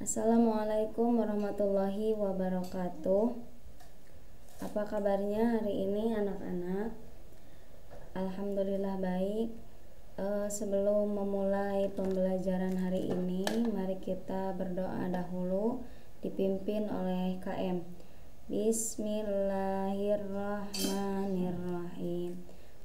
Assalamualaikum warahmatullahi wabarakatuh. Apa kabarnya hari ini anak-anak? Alhamdulillah baik. Sebelum memulai pembelajaran hari ini, mari kita berdoa dahulu dipimpin oleh KM. Bismillahirrahmanirrahim.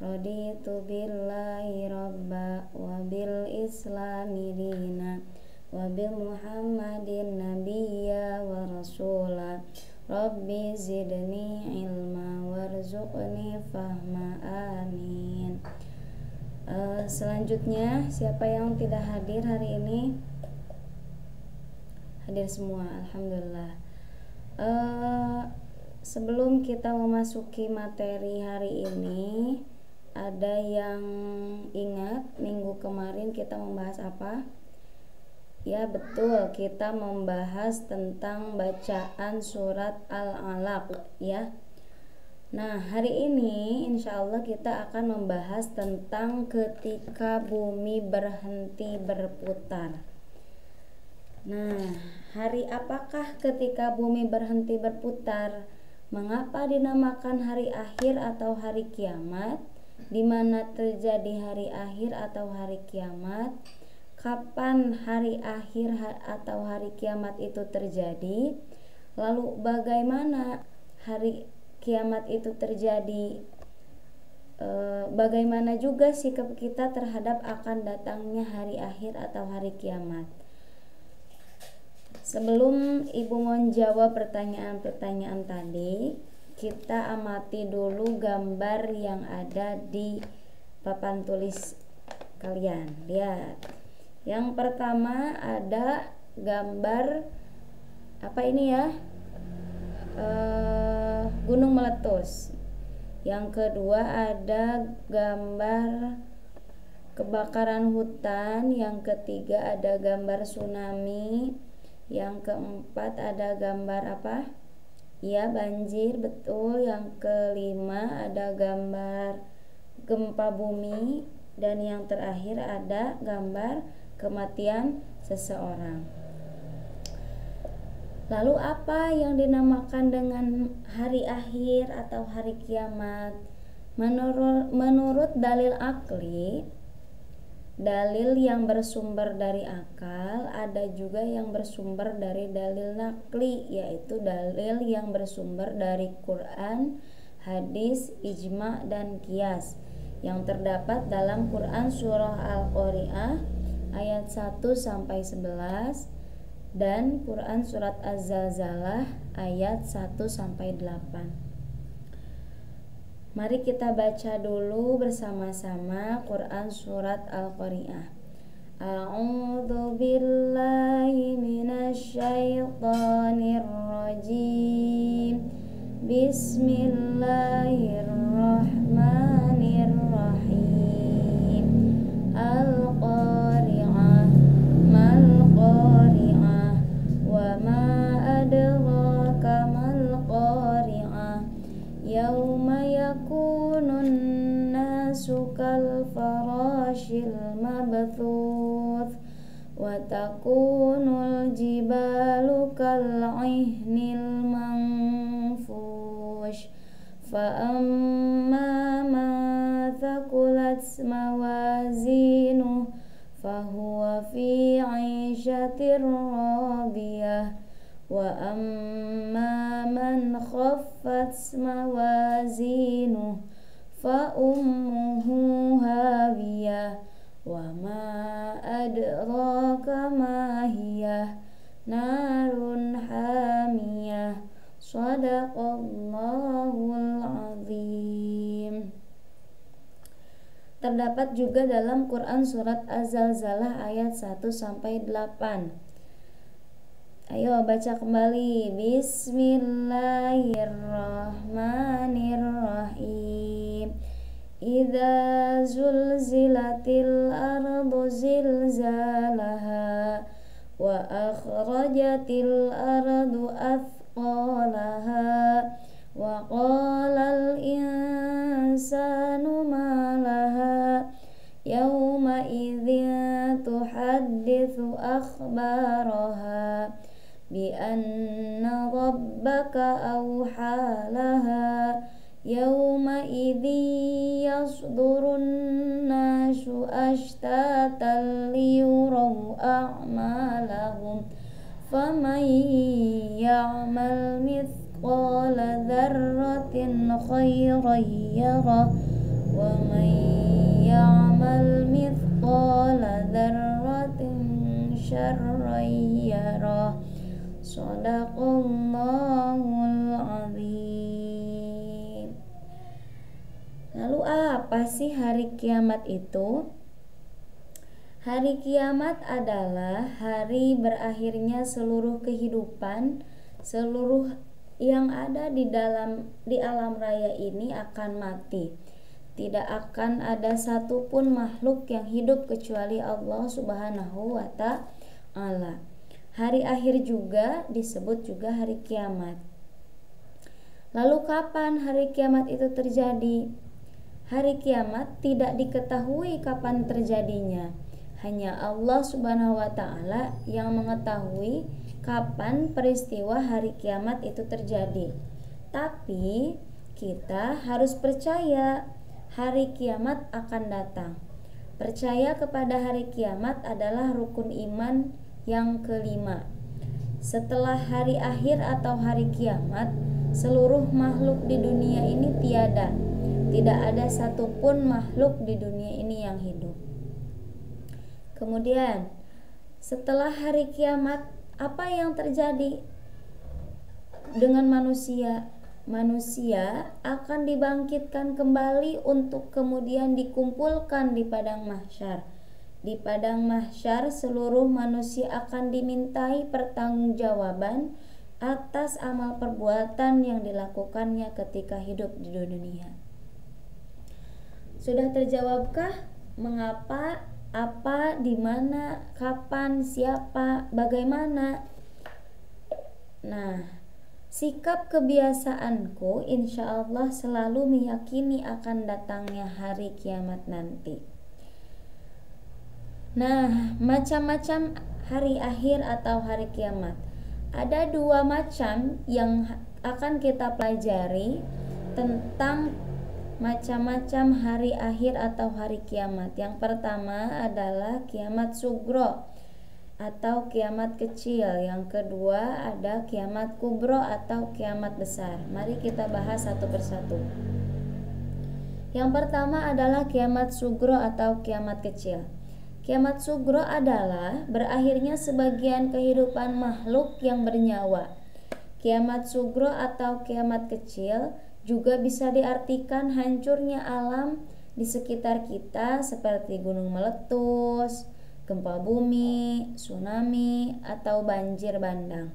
Raditu billahi rabba wa bil islami dina wa bi Muhammadin nabiyya wa rasula. Rabbi zidni ilma warzuqni fahma, amin. Selanjutnya, siapa yang tidak hadir hari ini? Hadir semua, alhamdulillah. Sebelum kita memasuki materi hari ini, ada yang ingat minggu kemarin kita membahas apa? Ya betul, kita membahas tentang bacaan surat Al-Alaq ya. Nah hari ini insya Allah kita akan membahas tentang ketika bumi berhenti berputar. Nah hari apakah ketika bumi berhenti berputar? Mengapa dinamakan hari akhir atau hari kiamat? Di mana terjadi hari akhir atau hari kiamat? Kapan hari akhir atau hari kiamat itu terjadi? Lalu bagaimana hari kiamat itu terjadi? Bagaimana juga sikap kita terhadap akan datangnya hari akhir atau hari kiamat? Sebelum Ibu menjawab pertanyaan-pertanyaan tadi, kita amati dulu gambar yang ada di papan tulis kalian. Lihat. Yang pertama ada gambar apa ini ya? Gunung meletus. Yang kedua ada gambar kebakaran hutan. Yang ketiga ada gambar tsunami. Yang keempat ada gambar apa? Ya, banjir, betul. Yang kelima ada gambar gempa bumi. Dan yang terakhir ada gambar kematian seseorang. Lalu apa yang dinamakan dengan hari akhir atau hari kiamat? Menurut dalil akli, dalil yang bersumber dari akal, ada juga yang bersumber dari dalil nakli, yaitu dalil yang bersumber dari Quran, hadis, ijma, dan qiyas yang terdapat dalam Quran surah Al-Qari'ah ayat 1-11 dan Quran surat Az-Zalzalah ayat 1-8. Mari kita baca dulu bersama-sama Quran surat Al-Qari'ah. A'udzu billahi minasyaitonir rajim. Bismillahirrahmanirrahim. Al-Qari'ah mal Qari'ah wa ma adraka mal Qari'ah. Yauma yakunun nasu kal farashil mabthuth wa takunul jibalu kal ihnil manfush fa amma ma thaqulat mawazinuh fahuwa fi 'ishatir radiyah wa amma man khaffat mawazinuh fa ummuhu hawiyah wa ma adraka ma hiyah narun hamiyah. Shadaqallahul azim. Terdapat juga dalam Quran surat Az-Zalzalah ayat 1-8. Ayo baca kembali. Bismillahirrahmanirrahim. Idza zulzilatil ardu zilzalaha wa akhrajatil ardu athqalaha wa qalal insanu ma laha yawma idzin tuhadditsu akhbaraha bi anna rabbaka awha laha yauma idzi yasdurun nasu ashtatan liyuraw a'malahum faman ya'mal mithqala dzarratin khairan yarah wa man ya'mal mithqala dzarratin syarran yarah. Shadaqallahul azim. Lalu apa sih hari kiamat itu? Hari kiamat adalah hari berakhirnya seluruh kehidupan, seluruh yang ada di alam raya ini akan mati. Tidak akan ada satupun makhluk yang hidup kecuali Allah Subhanahu wa ta'ala. Hari akhir juga disebut juga hari kiamat. Lalu kapan hari kiamat itu terjadi? Hari kiamat tidak diketahui kapan terjadinya. Hanya Allah Subhanahu wa ta'ala yang mengetahui kapan peristiwa hari kiamat itu terjadi. Tapi kita harus percaya hari kiamat akan datang. Percaya kepada hari kiamat adalah rukun iman yang kelima. Setelah hari akhir atau hari kiamat, seluruh makhluk di dunia ini tiada. Tidak ada satupun makhluk di dunia ini yang hidup. Kemudian setelah hari kiamat, apa yang terjadi dengan manusia? Manusia akan dibangkitkan kembali untuk kemudian dikumpulkan di padang mahsyar. Di padang mahsyar seluruh manusia akan dimintai pertanggungjawaban atas amal perbuatan yang dilakukannya ketika hidup di dunia. Sudah terjawabkah mengapa, apa, di mana, kapan, siapa, bagaimana? Nah, sikap kebiasaanku insya Allah selalu meyakini akan datangnya hari kiamat nanti. Nah, macam-macam hari akhir atau hari kiamat. Ada dua macam yang akan kita pelajari tentang macam-macam hari akhir atau hari kiamat. Yang pertama adalah kiamat sugro atau kiamat kecil. Yang kedua ada kiamat kubro atau kiamat besar. Mari kita bahas satu persatu. Yang pertama adalah kiamat sugro atau kiamat kecil. Kiamat sugro adalah berakhirnya sebagian kehidupan makhluk yang bernyawa. Kiamat sugro atau kiamat kecil juga bisa diartikan hancurnya alam di sekitar kita seperti gunung meletus, gempa bumi, tsunami, atau banjir bandang.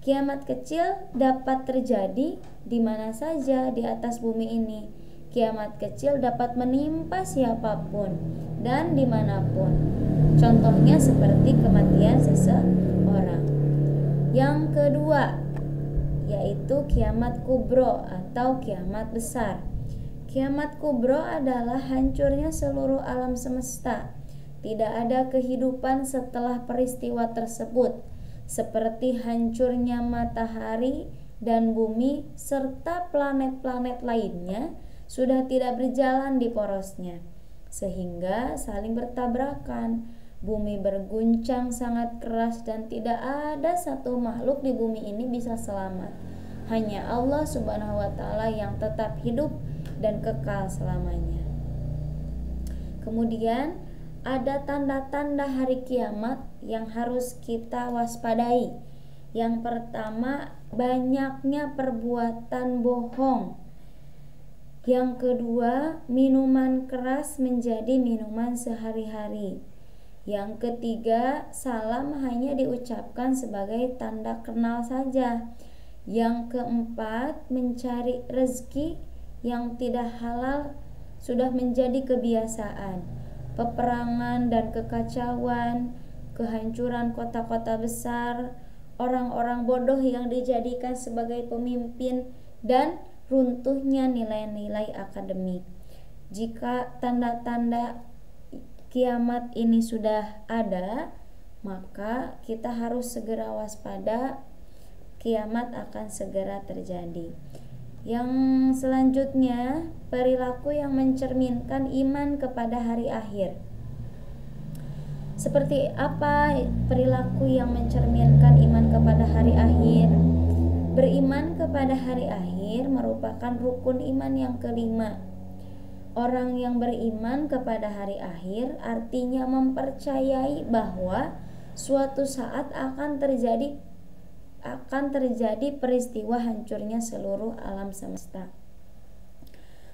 Kiamat kecil dapat terjadi di mana saja di atas bumi ini. Kiamat kecil dapat menimpa siapapun dan dimanapun. Contohnya seperti kematian seseorang. Yang kedua yaitu kiamat kubro atau kiamat besar. Kiamat kubro adalah hancurnya seluruh alam semesta. Tidak ada kehidupan setelah peristiwa tersebut, seperti hancurnya matahari dan bumi serta planet-planet lainnya sudah tidak berjalan di porosnya, sehingga saling bertabrakan. Bumi berguncang sangat keras dan tidak ada satu makhluk di bumi ini bisa selamat. Hanya Allah Subhanahu wa ta'ala yang tetap hidup dan kekal selamanya. Kemudian ada tanda-tanda hari kiamat yang harus kita waspadai. Yang pertama, banyaknya perbuatan bohong. Yang kedua, minuman keras menjadi minuman sehari-hari. Yang ketiga, salam hanya diucapkan sebagai tanda kenal saja. Yang keempat, mencari rezeki yang tidak halal sudah menjadi kebiasaan. Peperangan dan kekacauan, kehancuran kota-kota besar, orang-orang bodoh yang dijadikan sebagai pemimpin, dan runtuhnya nilai-nilai akademik. Jika tanda-tanda kiamat ini sudah ada, maka kita harus segera waspada, kiamat akan segera terjadi. Yang selanjutnya, perilaku yang mencerminkan iman kepada hari akhir. Seperti apa perilaku yang mencerminkan iman kepada hari akhir? Beriman kepada hari akhir merupakan rukun iman yang kelima. Orang yang beriman kepada hari akhir artinya mempercayai bahwa suatu saat akan terjadi peristiwa hancurnya seluruh alam semesta.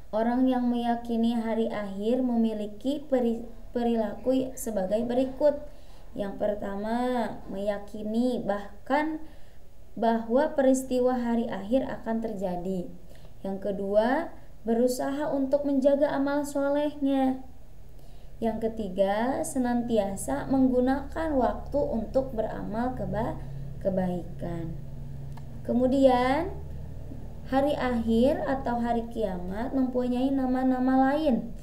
Orang yang meyakini hari akhir memiliki perilaku sebagai berikut. Yang pertama, meyakini bahwa peristiwa hari akhir akan terjadi. Yang kedua, berusaha untuk menjaga amal solehnya. Yang ketiga, senantiasa menggunakan waktu untuk beramal kebaikan. Kemudian, hari akhir atau hari kiamat mempunyai nama-nama lain.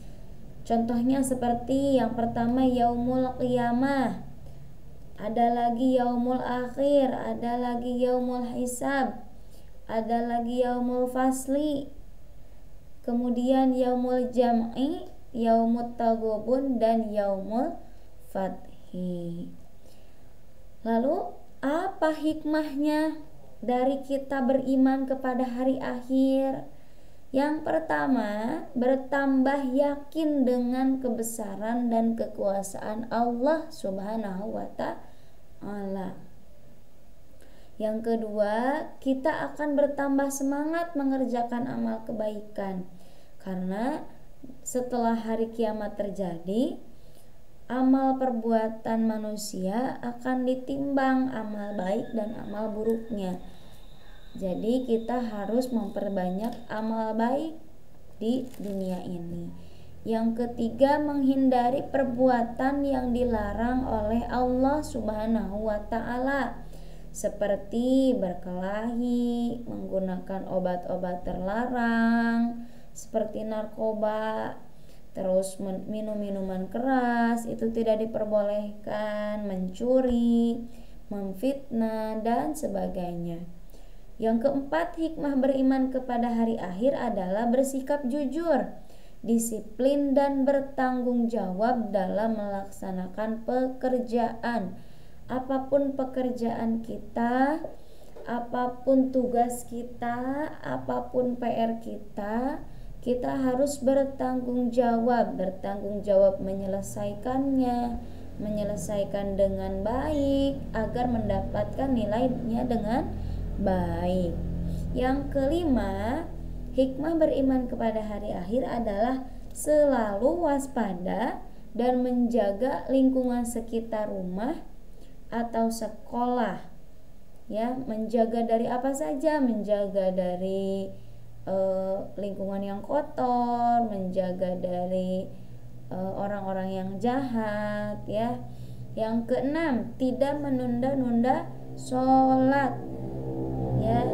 Contohnya seperti yang pertama yaumul qiyamah, ada lagi yaumul akhir, ada lagi yaumul hisab, ada lagi yaumul fasli, kemudian yaumul jam'i, yaumut taghabun, dan yaumul fathi. Lalu apa hikmahnya dari kita beriman kepada hari akhir? Yang pertama, bertambah yakin dengan kebesaran dan kekuasaan Allah Subhanahu wa Ta'ala. Yang kedua, kita akan bertambah semangat mengerjakan amal kebaikan, karena setelah hari kiamat terjadi, amal perbuatan manusia akan ditimbang amal baik dan amal buruknya. Jadi kita harus memperbanyak amal baik di dunia ini. Yang ketiga, menghindari perbuatan yang dilarang oleh Allah Subhanahu wa Ta'ala, seperti berkelahi, menggunakan obat-obat terlarang seperti narkoba, terus minum minuman keras itu tidak diperbolehkan, mencuri, memfitnah, dan sebagainya. Yang keempat, hikmah beriman kepada hari akhir adalah bersikap jujur, disiplin, dan bertanggung jawab dalam melaksanakan pekerjaan. Apapun pekerjaan kita, apapun tugas kita, apapun PR kita harus bertanggung jawab menyelesaikan dengan baik agar mendapatkan nilainya dengan baik. Yang kelima, hikmah beriman kepada hari akhir adalah selalu waspada dan menjaga lingkungan sekitar rumah atau sekolah. Ya, menjaga dari apa saja? Menjaga dari lingkungan yang kotor, menjaga dari orang-orang yang jahat, ya. Yang keenam, tidak menunda-nunda sholat. Ya,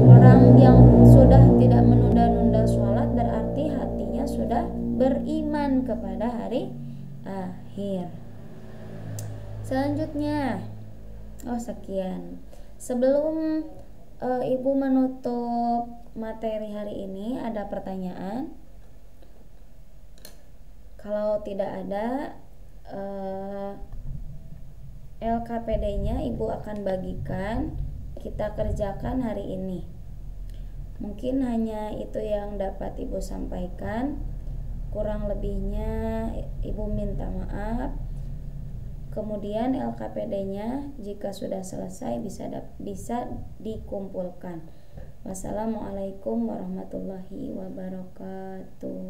orang yang sudah tidak menunda-nunda sholat berarti hatinya sudah beriman kepada hari akhir. Selanjutnya, sekian. Sebelum Ibu menutup materi hari ini, ada pertanyaan? Kalau tidak ada, LKPD-nya Ibu akan bagikan, kita kerjakan hari ini. Mungkin hanya itu yang dapat Ibu sampaikan. Kurang lebihnya Ibu minta maaf. Kemudian LKPD-nya jika sudah selesai bisa dikumpulkan. Wassalamualaikum warahmatullahi wabarakatuh.